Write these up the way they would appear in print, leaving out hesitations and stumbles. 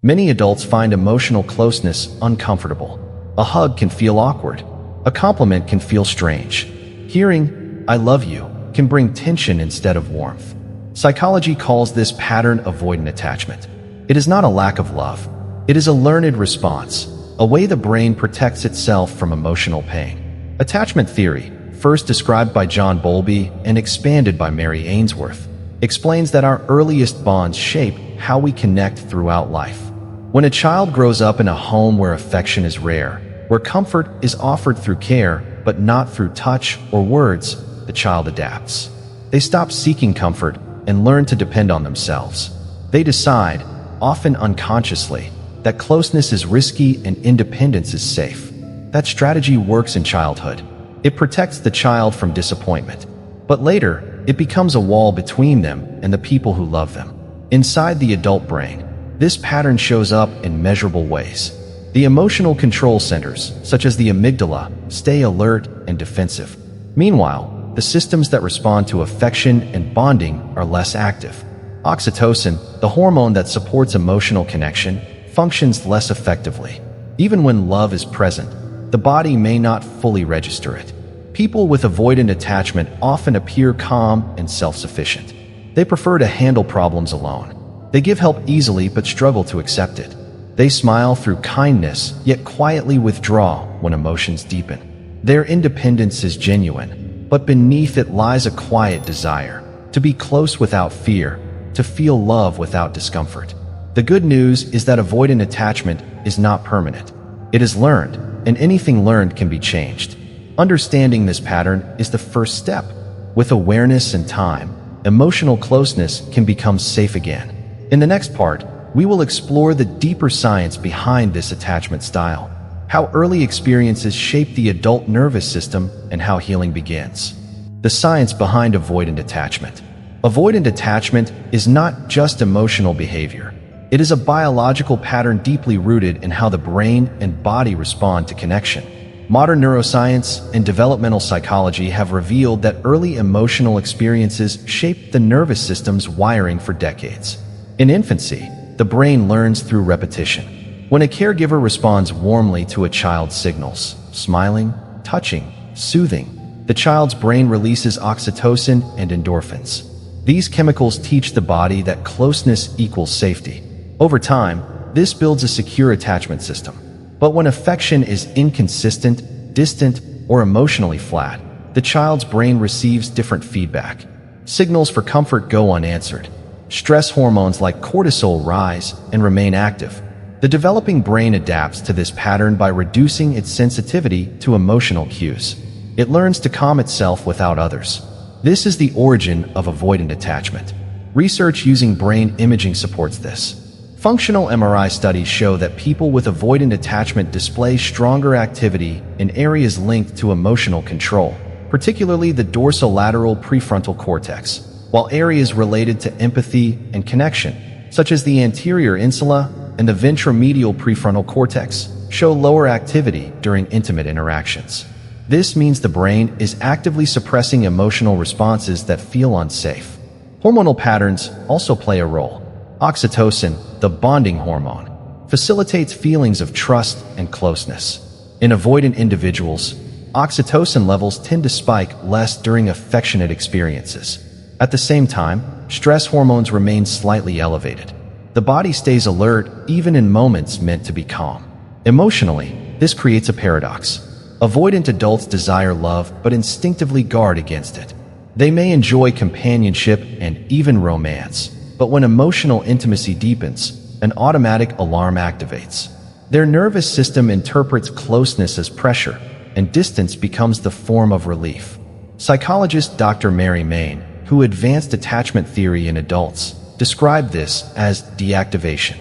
Many adults find emotional closeness uncomfortable. A hug can feel awkward. A compliment can feel strange. Hearing, "I love you," can bring tension instead of warmth. Psychology calls this pattern avoidant attachment. It is not a lack of love. It is a learned response, a way the brain protects itself from emotional pain. Attachment theory, first described by John Bowlby and expanded by Mary Ainsworth, explains that our earliest bonds shape how we connect throughout life. When a child grows up in a home where affection is rare, where comfort is offered through care but not through touch or words, the child adapts. They stop seeking comfort and learn to depend on themselves. They decide, often unconsciously, that closeness is risky and independence is safe. That strategy works in childhood. It protects the child from disappointment. But later, it becomes a wall between them and the people who love them. Inside the adult brain, this pattern shows up in measurable ways. The emotional control centers, such as the amygdala, stay alert and defensive. Meanwhile, the systems that respond to affection and bonding are less active. Oxytocin, the hormone that supports emotional connection, functions less effectively. Even when love is present, the body may not fully register it. People with avoidant attachment often appear calm and self-sufficient. They prefer to handle problems alone. They give help easily but struggle to accept it. They smile through kindness, yet quietly withdraw when emotions deepen. Their independence is genuine, but beneath it lies a quiet desire to be close without fear, to feel love without discomfort. The good news is that avoidant attachment is not permanent. It is learned, and anything learned can be changed. Understanding this pattern is the first step. With awareness and time, emotional closeness can become safe again. In the next part, we will explore the deeper science behind this attachment style, how early experiences shape the adult nervous system, and how healing begins. The science behind avoidant attachment. Avoidant attachment is not just emotional behavior. It is a biological pattern deeply rooted in how the brain and body respond to connection. Modern neuroscience and developmental psychology have revealed that early emotional experiences shaped the nervous system's wiring for decades. In infancy, the brain learns through repetition. When a caregiver responds warmly to a child's signals, smiling, touching, soothing, the child's brain releases oxytocin and endorphins. These chemicals teach the body that closeness equals safety. Over time, this builds a secure attachment system. But when affection is inconsistent, distant, or emotionally flat, the child's brain receives different feedback. Signals for comfort go unanswered. Stress hormones like cortisol rise and remain active. The developing brain adapts to this pattern by reducing its sensitivity to emotional cues. It learns to calm itself without others. This is the origin of avoidant attachment. Research using brain imaging supports this. Functional MRI studies show that people with avoidant attachment display stronger activity in areas linked to emotional control, particularly the dorsolateral prefrontal cortex, while areas related to empathy and connection, such as the anterior insula and the ventromedial prefrontal cortex, show lower activity during intimate interactions. This means the brain is actively suppressing emotional responses that feel unsafe. Hormonal patterns also play a role. Oxytocin, the bonding hormone, facilitates feelings of trust and closeness. In avoidant individuals, oxytocin levels tend to spike less during affectionate experiences. At the same time, stress hormones remain slightly elevated. The body stays alert even in moments meant to be calm. Emotionally, this creates a paradox. Avoidant adults desire love but instinctively guard against it. They may enjoy companionship and even romance, but when emotional intimacy deepens, an automatic alarm activates. Their nervous system interprets closeness as pressure, and distance becomes the form of relief. Psychologist Dr. Mary Main, who advanced attachment theory in adults, described this as deactivation.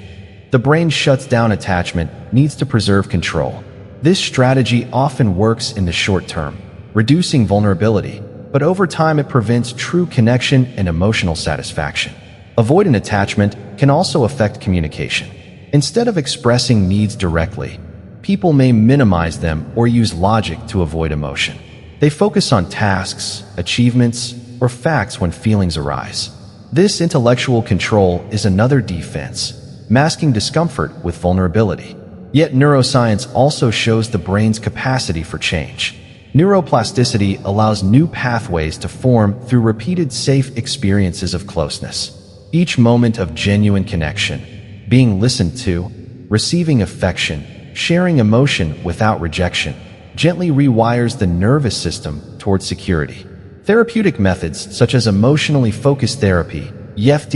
The brain shuts down attachment, needs to preserve control. This strategy often works in the short term, reducing vulnerability, but over time it prevents true connection and emotional satisfaction. Avoidant attachment can also affect communication. Instead of expressing needs directly, people may minimize them or use logic to avoid emotion. They focus on tasks, achievements, or facts when feelings arise. This intellectual control is another defense. masking discomfort with vulnerability. Yet neuroscience also shows the brain's capacity for change. Neuroplasticity allows new pathways to form through repeated safe experiences of closeness. Each moment of genuine connection, being listened to, receiving affection, sharing emotion without rejection, gently rewires the nervous system towards security. Therapeutic methods such as emotionally focused therapy, EFT,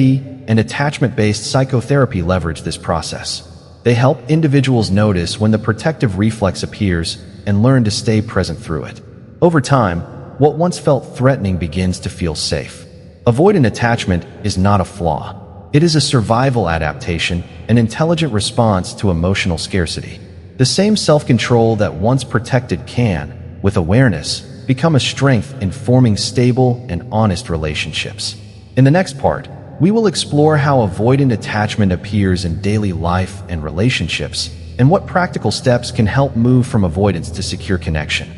and attachment-based psychotherapy leverage this process. They help individuals notice when the protective reflex appears and learn to stay present through it. Over time, what once felt threatening begins to feel safe. Avoidant attachment is not a flaw. It is a survival adaptation, an intelligent response to emotional scarcity. The same self-control that once protected can, with awareness, become a strength in forming stable and honest relationships. In the next part, we will explore how avoidant attachment appears in daily life and relationships, and what practical steps can help move from avoidance to secure connection.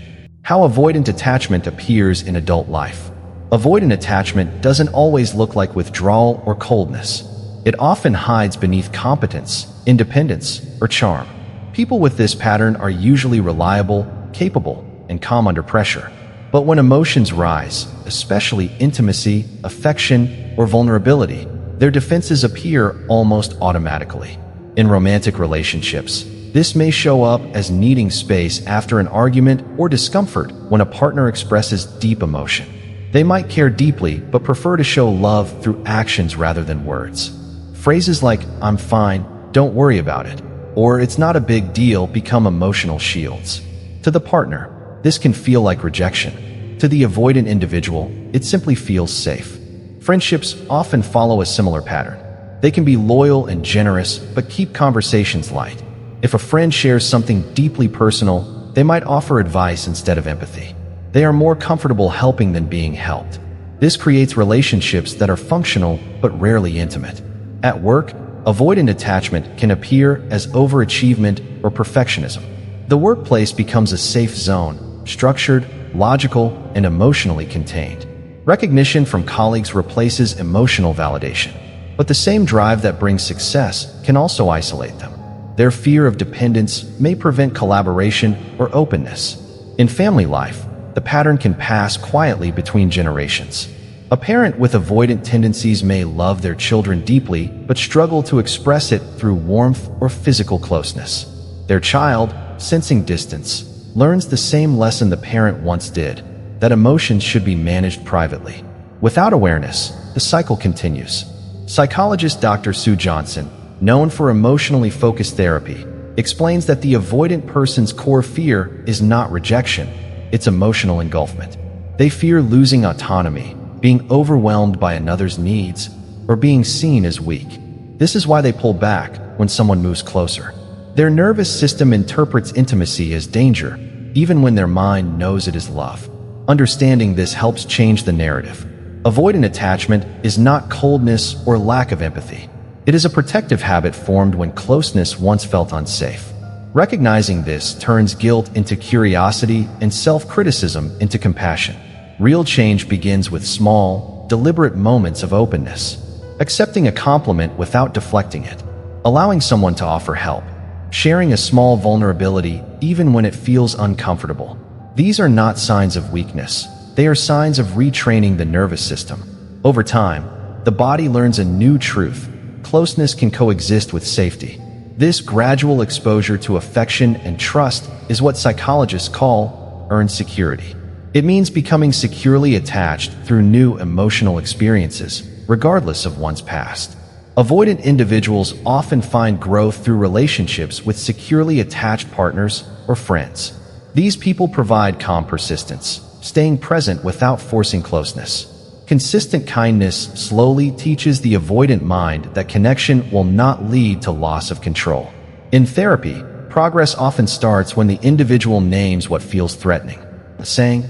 How avoidant attachment appears in adult life. Avoidant attachment doesn't always look like withdrawal or coldness. It often hides beneath competence, independence, or charm. People with this pattern are usually reliable, capable, and calm under pressure. But when emotions rise, especially intimacy, affection, or vulnerability, their defenses appear almost automatically. In romantic relationships, this may show up as needing space after an argument or discomfort when a partner expresses deep emotion. They might care deeply but prefer to show love through actions rather than words. Phrases like, "I'm fine, don't worry about it," or "it's not a big deal" become emotional shields. To the partner, this can feel like rejection. To the avoidant individual, it simply feels safe. Friendships often follow a similar pattern. They can be loyal and generous, but keep conversations light. If a friend shares something deeply personal, they might offer advice instead of empathy. They are more comfortable helping than being helped. This creates relationships that are functional but rarely intimate. At work, avoidant attachment can appear as overachievement or perfectionism. The workplace becomes a safe zone, structured, logical, and emotionally contained. Recognition from colleagues replaces emotional validation. But the same drive that brings success can also isolate them. Their fear of dependence may prevent collaboration or openness. In family life, the pattern can pass quietly between generations. A parent with avoidant tendencies may love their children deeply but struggle to express it through warmth or physical closeness. Their child, sensing distance, learns the same lesson the parent once did, that emotions should be managed privately. Without awareness, the cycle continues. Psychologist Dr. Sue Johnson, known for emotionally focused therapy, explains that the avoidant person's core fear is not rejection, it's emotional engulfment. They fear losing autonomy, being overwhelmed by another's needs, or being seen as weak. This is why they pull back when someone moves closer. Their nervous system interprets intimacy as danger, even when their mind knows it is love. Understanding this helps change the narrative. Avoidant attachment is not coldness or lack of empathy. It is a protective habit formed when closeness once felt unsafe. Recognizing this turns guilt into curiosity and self-criticism into compassion. Real change begins with small, deliberate moments of openness. Accepting a compliment without deflecting it. Allowing someone to offer help. Sharing a small vulnerability even when it feels uncomfortable. These are not signs of weakness. They are signs of retraining the nervous system. Over time, the body learns a new truth. Closeness can coexist with safety. This gradual exposure to affection and trust is what psychologists call earned security. It means becoming securely attached through new emotional experiences, regardless of one's past. Avoidant individuals often find growth through relationships with securely attached partners or friends. These people provide calm persistence, staying present without forcing closeness. Consistent kindness slowly teaches the avoidant mind that connection will not lead to loss of control. In therapy, progress often starts when the individual names what feels threatening. Saying,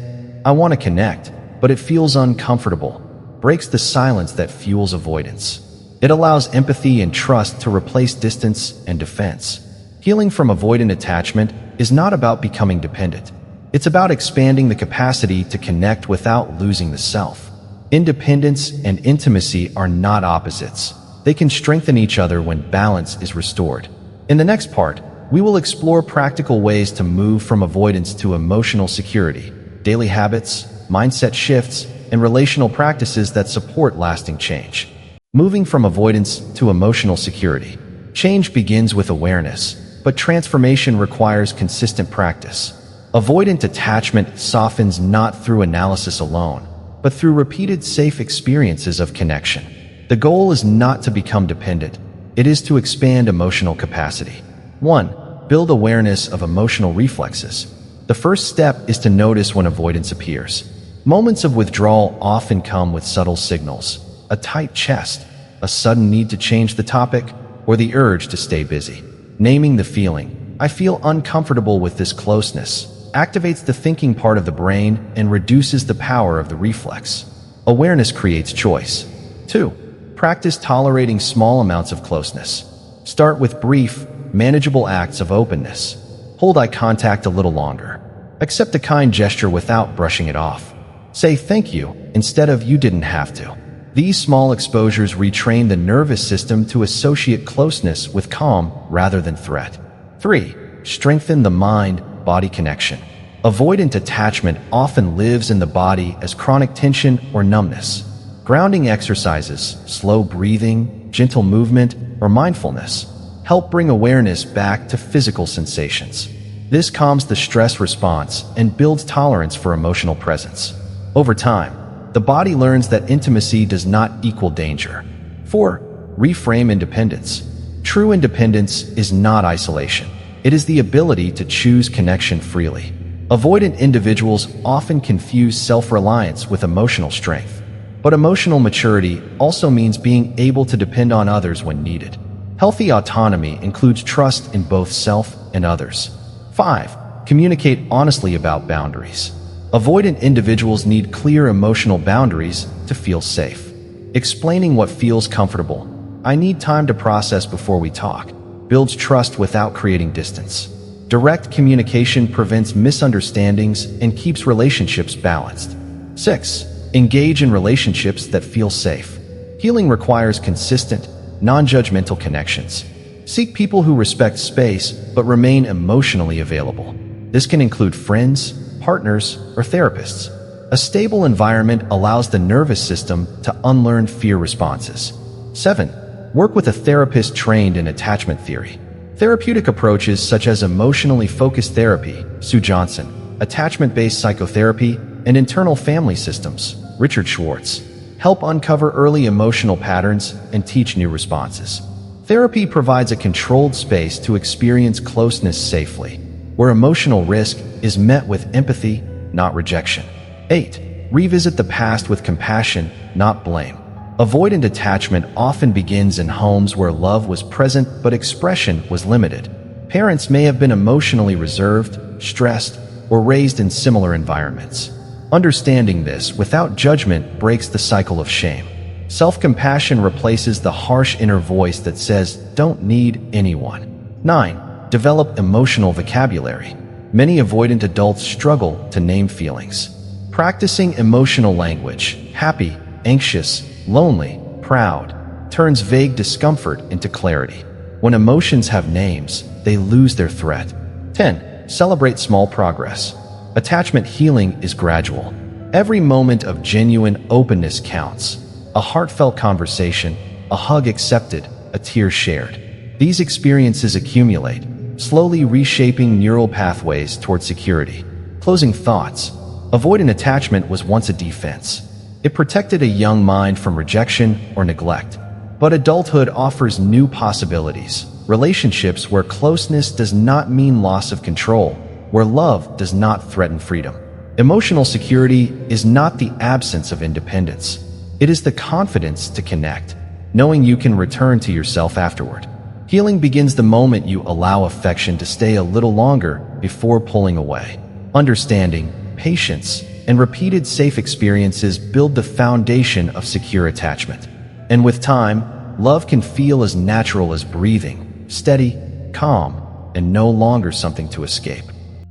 "I want to connect, but it feels uncomfortable," breaks the silence that fuels avoidance. It allows empathy and trust to replace distance and defense. Healing from avoidant attachment is not about becoming dependent. It's about expanding the capacity to connect without losing the self. Independence and intimacy are not opposites. They can strengthen each other when balance is restored. In the next part, we will explore practical ways to move from avoidance to emotional security, daily habits, mindset shifts, and relational practices that support lasting change. Moving from avoidance to emotional security. Change begins with awareness, but transformation requires consistent practice. Avoidant attachment softens not through analysis alone, but through repeated safe experiences of connection. The goal is not to become dependent. It is to expand emotional capacity. 1. Build awareness of emotional reflexes. The first step is to notice when avoidance appears. Moments of withdrawal often come with subtle signals: a tight chest, a sudden need to change the topic, or the urge to stay busy. Naming the feeling, "I feel uncomfortable with this closeness," activates the thinking part of the brain and reduces the power of the reflex. Awareness creates choice. 2. Practice tolerating small amounts of closeness. Start with brief, manageable acts of openness. Hold eye contact a little longer. Accept a kind gesture without brushing it off. Say thank you instead of you didn't have to. These small exposures retrain the nervous system to associate closeness with calm rather than threat. 3. Strengthen the mind-body connection. Avoidant attachment often lives in the body as chronic tension or numbness. Grounding exercises, slow breathing, gentle movement, or mindfulness help bring awareness back to physical sensations. This calms the stress response and builds tolerance for emotional presence. Over time, the body learns that intimacy does not equal danger. 4. Reframe independence. True independence is not isolation. It is the ability to choose connection freely. Avoidant individuals often confuse self-reliance with emotional strength. But emotional maturity also means being able to depend on others when needed. Healthy autonomy includes trust in both self and others. 5. Communicate honestly about boundaries. Avoidant individuals need clear emotional boundaries to feel safe. Explaining what feels comfortable, "I need time to process before we talk," builds trust without creating distance. Direct communication prevents misunderstandings and keeps relationships balanced. 6. Engage in relationships that feel safe. Healing requires consistent, non-judgmental connections. Seek people who respect space but remain emotionally available. This can include friends, partners, or therapists. A stable environment allows the nervous system to unlearn fear responses. 7. Work with a therapist trained in attachment theory. Therapeutic approaches such as emotionally focused therapy, Sue Johnson, attachment-based psychotherapy, and internal family systems, Richard Schwartz, help uncover early emotional patterns and teach new responses. Therapy provides a controlled space to experience closeness safely, where emotional risk is met with empathy, not rejection. 8. Revisit the past with compassion, not blame. Avoidant attachment often begins in homes where love was present but expression was limited. Parents may have been emotionally reserved, stressed, or raised in similar environments. Understanding this without judgment breaks the cycle of shame. Self-compassion replaces the harsh inner voice that says, "Don't need anyone." 9. Develop emotional vocabulary. Many avoidant adults struggle to name feelings. Practicing emotional language, happy, anxious, lonely, proud, turns vague discomfort into clarity. When emotions have names, they lose their threat. 10. Celebrate small progress. Attachment healing is gradual. Every moment of genuine openness counts. A heartfelt conversation, a hug accepted, a tear shared. These experiences accumulate, slowly reshaping neural pathways toward security. Closing thoughts. Avoidant attachment was once a defense. It protected a young mind from rejection or neglect. But adulthood offers new possibilities. Relationships where closeness does not mean loss of control, where love does not threaten freedom. Emotional security is not the absence of independence. It is the confidence to connect, knowing you can return to yourself afterward. Healing begins the moment you allow affection to stay a little longer before pulling away. Understanding, patience, and repeated safe experiences build the foundation of secure attachment. And with time, love can feel as natural as breathing, steady, calm, and no longer something to escape.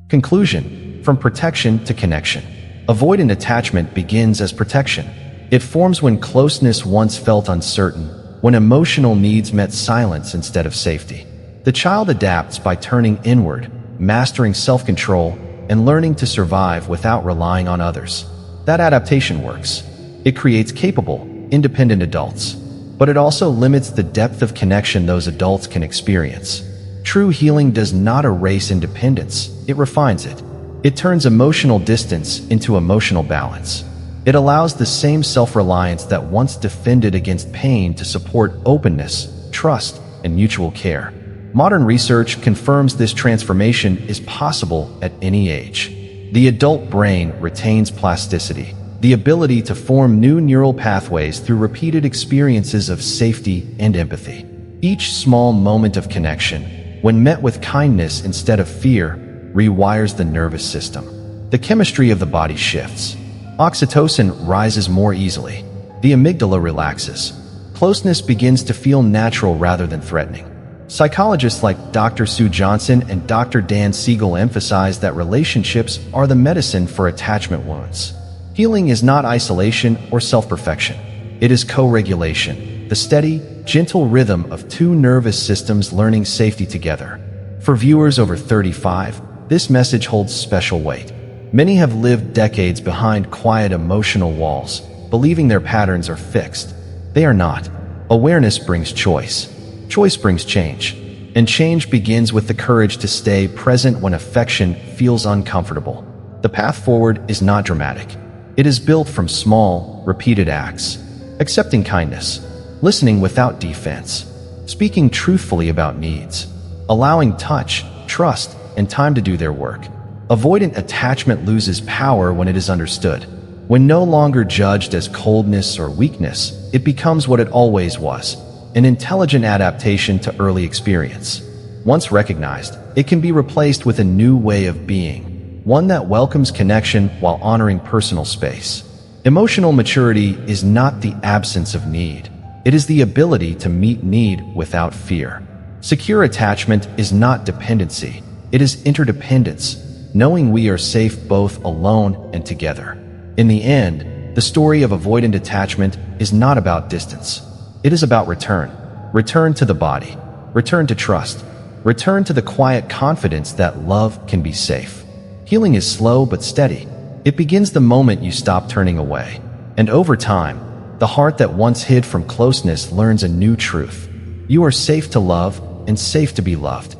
Conclusion: from protection to connection. Avoidant attachment begins as protection. It forms when closeness once felt uncertain, when emotional needs met silence instead of safety. The child adapts by turning inward, mastering self-control, and learning to survive without relying on others. That adaptation works. It creates capable, independent adults. But it also limits the depth of connection those adults can experience. True healing does not erase independence, it refines it. It turns emotional distance into emotional balance. It allows the same self-reliance that once defended against pain to support openness, trust, and mutual care. Modern research confirms this transformation is possible at any age. The adult brain retains plasticity, the ability to form new neural pathways through repeated experiences of safety and empathy. Each small moment of connection, when met with kindness instead of fear, rewires the nervous system. The chemistry of the body shifts. Oxytocin rises more easily. The amygdala relaxes. Closeness begins to feel natural rather than threatening. Psychologists like Dr. Sue Johnson and Dr. Dan Siegel emphasize that relationships are the medicine for attachment wounds. Healing is not isolation or self-perfection. It is co-regulation, the steady, gentle rhythm of two nervous systems learning safety together. For viewers over 35, this message holds special weight. Many have lived decades behind quiet emotional walls, believing their patterns are fixed. They are not. Awareness brings choice. Choice brings change. And change begins with the courage to stay present when affection feels uncomfortable. The path forward is not dramatic. It is built from small, repeated acts. Accepting kindness, listening without defense, speaking truthfully about needs, allowing touch, trust, and time to do their work. Avoidant attachment loses power when it is understood. When no longer judged as coldness or weakness, it becomes what it always was, an intelligent adaptation to early experience. Once recognized, it can be replaced with a new way of being, one that welcomes connection while honoring personal space. Emotional maturity is not the absence of need. It is the ability to meet need without fear. Secure attachment is not dependency. It is interdependence, knowing we are safe both alone and together. In the end, the story of avoidant attachment is not about distance. It is about return. Return to the body. Return to trust. Return to the quiet confidence that love can be safe. Healing is slow but steady. It begins the moment you stop turning away. And over time, the heart that once hid from closeness learns a new truth. You are safe to love and safe to be loved.